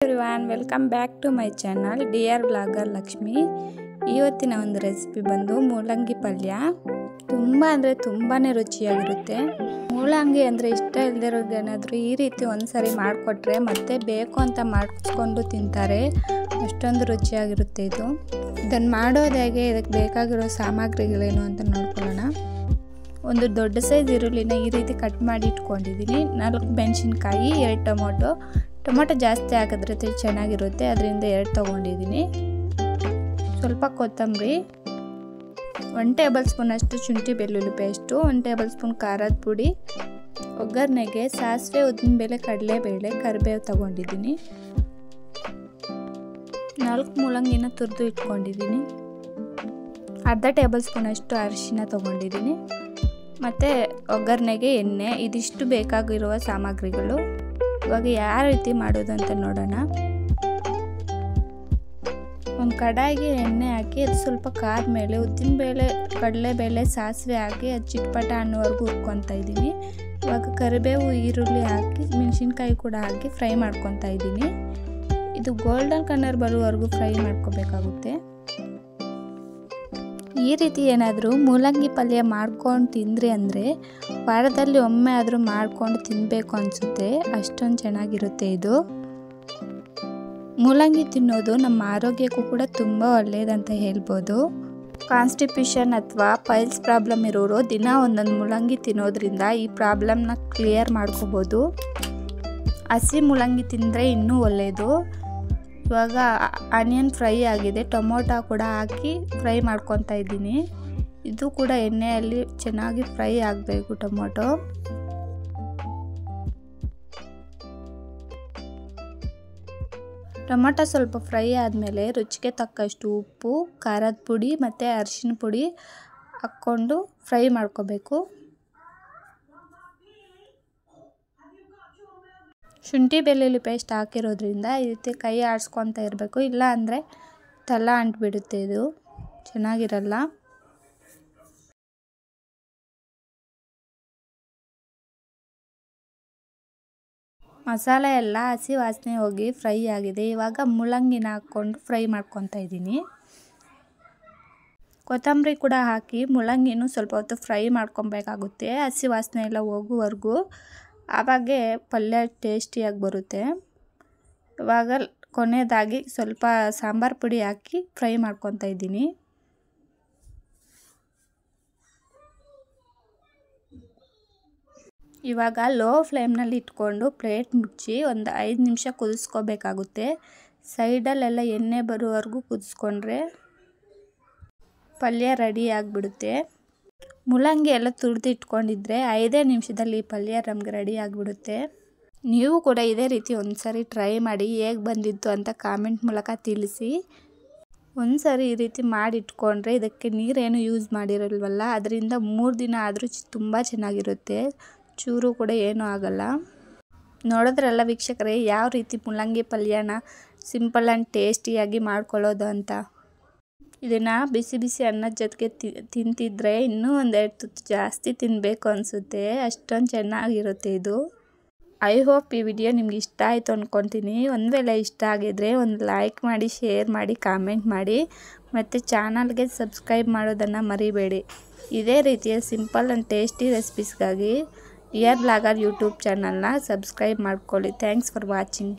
Everyone welcome back to my channel dear blogger Lakshmi. ಇವತ್ತಿನ ಒಂದು recipe ಬಂದು ಮೂಲಂಗಿ ಪಲ್ಯ. ತುಂಬ ಅಂದರೆ ತುಂಬಾ ರುಚಿಯಾಗಿರುತ್ತೆ. ಮೂಲಂಗಿ ಅಂದರೆ ಇಷ್ಟ ಇಲ್ಲದಿರೋರ್ಗೇನಾದರೂ ಈ ರೀತಿ ಒಂದ್ಸರಿ ಮಾಡಿಕೊಟ್ರೆ ಮತ್ತೆ ಬೇಕು ಅಂತ ಮಾಡಿಸ್ಕೊಂಡು ತಿಂತಾರೆ. ಅಷ್ಟೊಂದು ರುಚಿಯಾಗಿರುತ್ತೆ ಇದು. ಇದನ್ನು ಮಾಡೋದು ಹೇಗೆ, ಇದಕ್ಕೆ ಬೇಕಾಗಿರೋ ಸಾಮಗ್ರಿಗಳೇನು ಅಂತ ನೋಡ್ಕೊಳ್ಳೋಣ. ಒಂದು ದೊಡ್ಡ ಸೈಜ್ ಈರುಳ್ಳಿನ ಈ ರೀತಿ ಕಟ್ ಮಾಡಿ ಇಟ್ಕೊಂಡಿದ್ದೀನಿ. 4 ಮೆಣಸಿನ್ಕಾಯಿ, 2 ಟೊಮೊಟೊ ಜಾಸ್ತಿ ಹಾಕಿದ್ರೆ ಚೆನ್ನಾಗಿರುತ್ತೆ, ಅದರಿಂದ 2 ತೊಗೊಂಡಿದ್ದೀನಿ. ಸ್ವಲ್ಪ ಕೊತ್ತಂಬರಿ, 1 ಟೇಬಲ್ ಸ್ಪೂನ್ ಅಷ್ಟು ಶುಂಠಿ ಬೆಳ್ಳುಳ್ಳಿ ಪೇಸ್ಟು, 1 ಟೇಬಲ್ ಸ್ಪೂನ್ ಖಾರದ ಪುಡಿ, ಒಗ್ಗರಣೆಗೆ ಸಾಸಿವೆ, ಉದ್ದಿನಬೇಳೆ, ಕಡಲೆಬೇಳೆ, ಕರಿಬೇವು ತೊಗೊಂಡಿದ್ದೀನಿ. 4 ಮೂಲಂಗಿನ ತುರಿದು ಇಟ್ಕೊಂಡಿದ್ದೀನಿ. ಅರ್ಧ ಟೇಬಲ್ ಸ್ಪೂನ್ ಅಷ್ಟು ಅರಿಶಿನ ತೊಗೊಂಡಿದ್ದೀನಿ. ಮತ್ತು ಒಗ್ಗರಣೆಗೆ ಎಣ್ಣೆ. ಇದಿಷ್ಟು ಬೇಕಾಗಿರುವ ಸಾಮಗ್ರಿಗಳು. ಇವಾಗ ಯಾವ ರೀತಿ ಮಾಡೋದು ಅಂತ ನೋಡೋಣ. ಒಂದು ಕಡಾಯಿಗೆ ಎಣ್ಣೆ ಹಾಕಿ ಅದು ಸ್ವಲ್ಪ ಕಾದ ಮೇಲೆ ಉದ್ದಿನಬೇಳೆ, ಕಡಲೆಬೇಳೆ, ಸಾಸಿವೆ ಹಾಕಿ ಅದು ಚಿಟ್ಪಟ ಅನ್ನೋವರೆಗೂ ಹುರ್ಕೊತಾ ಇದ್ದೀನಿ. ಇವಾಗ ಕರಿಬೇವು, ಈರುಳ್ಳಿ ಹಾಕಿ ಮೆಣಸಿನ್ಕಾಯಿ ಕೂಡ ಹಾಕಿ ಫ್ರೈ ಮಾಡ್ಕೊತಾ ಇದ್ದೀನಿ. ಇದು ಗೋಲ್ಡನ್ ಕಲರ್ ಬರುವವರೆಗೂ ಫ್ರೈ ಮಾಡ್ಕೋಬೇಕಾಗುತ್ತೆ. ಈ ರೀತಿ ಏನಾದರೂ ಮೂಲಂಗಿ ಪಲ್ಯ ಮಾಡ್ಕೊಂಡು ತಿಂದ್ರಿ ಅಂದರೆ ವಾರದಲ್ಲಿ ಒಮ್ಮೆ ಆದರೂ ಮಾಡ್ಕೊಂಡು ತಿನ್ನಬೇಕು ಅನಿಸುತ್ತೆ. ಅಷ್ಟೊಂದು ಚೆನ್ನಾಗಿರುತ್ತೆ ಇದು. ಮೂಲಂಗಿ ತಿನ್ನೋದು ನಮ್ಮ ಆರೋಗ್ಯಕ್ಕೂ ಕೂಡ ತುಂಬ ಒಳ್ಳೆಯದಂತ ಹೇಳ್ಬೋದು. ಕಾನ್ಸ್ಟಿಪೇಷನ್ ಅಥವಾ ಪೈಲ್ಸ್ ಪ್ರಾಬ್ಲಮ್ ಇರೋರು ದಿನ ಒಂದೊಂದು ಮೂಲಂಗಿ ತಿನ್ನೋದ್ರಿಂದ ಈ ಪ್ರಾಬ್ಲಮ್ನ ಕ್ಲಿಯರ್ ಮಾಡ್ಕೋಬೋದು. ಹಸಿ ಮೂಲಂಗಿ ತಿಂದರೆ ಇನ್ನೂ ಒಳ್ಳೆಯದು. ಇವಾಗ ಆನಿಯನ್ ಫ್ರೈ ಆಗಿದೆ, ಟೊಮೊಟೊ ಕೂಡ ಹಾಕಿ ಫ್ರೈ ಮಾಡ್ಕೊತಾ ಇದ್ದೀನಿ. ಇದು ಕೂಡ ಎಣ್ಣೆಯಲ್ಲಿ ಚೆನ್ನಾಗಿ ಫ್ರೈ ಆಗಬೇಕು ಟೊಮೊಟೊ. ಟೊಮೊಟೊ ಸ್ವಲ್ಪ ಫ್ರೈ ಆದಮೇಲೆ ರುಚಿಗೆ ತಕ್ಕಷ್ಟು ಉಪ್ಪು, ಖಾರದ ಪುಡಿ ಮತ್ತು ಅರಿಶಿನ ಪುಡಿ ಹಾಕ್ಕೊಂಡು ಫ್ರೈ ಮಾಡ್ಕೋಬೇಕು. ಶುಂಠಿ ಬೆಳ್ಳುಳ್ಳಿ ಪೇಸ್ಟ್ ಹಾಕಿರೋದ್ರಿಂದ ಈ ರೀತಿ ಕೈ ಆಡಿಸ್ಕೊತಾ ಇರಬೇಕು, ಇಲ್ಲ ಅಂದರೆ ತಲ ಅಂಟ್ಬಿಡುತ್ತೆ, ಇದು ಚೆನ್ನಾಗಿರಲ್ಲ. ಮಸಾಲೆ ಎಲ್ಲ ಹಸಿ ವಾಸನೆ ಹೋಗಿ ಫ್ರೈ ಆಗಿದೆ. ಇವಾಗ ಮೂಲಂಗಿನ ಹಾಕ್ಕೊಂಡು ಫ್ರೈ ಮಾಡ್ಕೊತಾ ಇದ್ದೀನಿ. ಕೊತ್ತಂಬರಿ ಕೂಡ ಹಾಕಿ ಮೂಲಂಗಿನೂ ಸ್ವಲ್ಪ ಹೊತ್ತು ಫ್ರೈ ಮಾಡ್ಕೊಬೇಕಾಗುತ್ತೆ, ಹಸಿ ವಾಸನೆ ಎಲ್ಲ ಹೋಗುವವರೆಗೂ. ಆವಾಗೇ ಪಲ್ಯ ಟೇಸ್ಟಿಯಾಗಿ ಬರುತ್ತೆ. ಇವಾಗ ಕೊನೆಯದಾಗಿ ಸ್ವಲ್ಪ ಸಾಂಬಾರು ಪುಡಿ ಹಾಕಿ ಫ್ರೈ ಮಾಡ್ಕೊತಾ ಇದ್ದೀನಿ. ಇವಾಗ ಲೋ ಫ್ಲೇಮ್ನಲ್ಲಿ ಇಟ್ಕೊಂಡು ಪ್ಲೇಟ್ ಮುಚ್ಚಿ ಒಂದು 5 ನಿಮಿಷ ಕುದಿಸ್ಕೋಬೇಕಾಗುತ್ತೆ. ಸೈಡಲ್ಲೆಲ್ಲ ಎಣ್ಣೆ ಬರುವವರೆಗೂ ಕುದಿಸ್ಕೊಂಡ್ರೆ ಪಲ್ಯ ರೆಡಿ ಆಗಿಬಿಡುತ್ತೆ. ಮೂಲಂಗಿ ಎಲ್ಲ ತುರಿದು ಇಟ್ಕೊಂಡಿದ್ರೆ 5 ನಿಮಿಷದಲ್ಲಿ ಈ ಪಲ್ಯ ನಮಗೆ ರೆಡಿ ಆಗಿಬಿಡುತ್ತೆ. ನೀವು ಕೂಡ ಇದೇ ರೀತಿ ಒಂದ್ಸರಿ ಟ್ರೈ ಮಾಡಿ ಹೇಗೆ ಬಂದಿತ್ತು ಅಂತ ಕಾಮೆಂಟ್ ಮೂಲಕ ತಿಳಿಸಿ. ಒಂದ್ಸರಿ ಈ ರೀತಿ ಮಾಡಿಟ್ಕೊಂಡ್ರೆ ಇದಕ್ಕೆ ನೀರೇನು ಯೂಸ್ ಮಾಡಿರಲ್ವಲ್ಲ, ಅದರಿಂದ 3 ದಿನ ಆದರೂ ತುಂಬ ಚೆನ್ನಾಗಿರುತ್ತೆ. ಚೂರು ಕೂಡ ಏನೂ ಆಗಲ್ಲ. ನೋಡಿದ್ರಲ್ಲ ವೀಕ್ಷಕರೇ, ಯಾವ ರೀತಿ ಮೂಲಂಗಿ ಪಲ್ಯನ ಸಿಂಪಲ್ ಆ್ಯಂಡ್ ಟೇಸ್ಟಿಯಾಗಿ ಮಾಡ್ಕೊಳ್ಳೋದು ಅಂತ. ಇದನ್ನು ಬಿಸಿ ಬಿಸಿ ಅನ್ನದ ಜೊತೆಗೆ ತಿಂತಿದ್ರೆ ಇನ್ನೂ 1-2 ತುತ್ತು ಜಾಸ್ತಿ ತಿನ್ನಬೇಕು ಅನಿಸುತ್ತೆ. ಅಷ್ಟೊಂದು ಚೆನ್ನಾಗಿರುತ್ತೆ ಇದು. ಐ ಹೋಪ್ ಈ ವಿಡಿಯೋ ನಿಮ್ಗೆ ಇಷ್ಟ ಆಯಿತು ಅಂದ್ಕೊತೀನಿ. ಒಂದು ವೇಳೆ ಇಷ್ಟ ಆಗಿದ್ರೆ ಒಂದು ಲೈಕ್ ಮಾಡಿ, ಶೇರ್ ಮಾಡಿ, ಕಾಮೆಂಟ್ ಮಾಡಿ, ಮತ್ತು ಚಾನಲ್ಗೆ ಸಬ್ಸ್ಕ್ರೈಬ್ ಮಾಡೋದನ್ನು ಮರಿಬೇಡಿ. ಇದೇ ರೀತಿಯ ಸಿಂಪಲ್ ಆ್ಯಂಡ್ ಟೇಸ್ಟಿ ರೆಸಿಪೀಸ್ಗಾಗಿ ಡಿಯರ್ ಬ್ಲಾಗರ್ ಯೂಟ್ಯೂಬ್ ಚಾನಲ್ನ ಸಬ್ಸ್ಕ್ರೈಬ್ ಮಾಡ್ಕೊಳ್ಳಿ. Thanks for watching.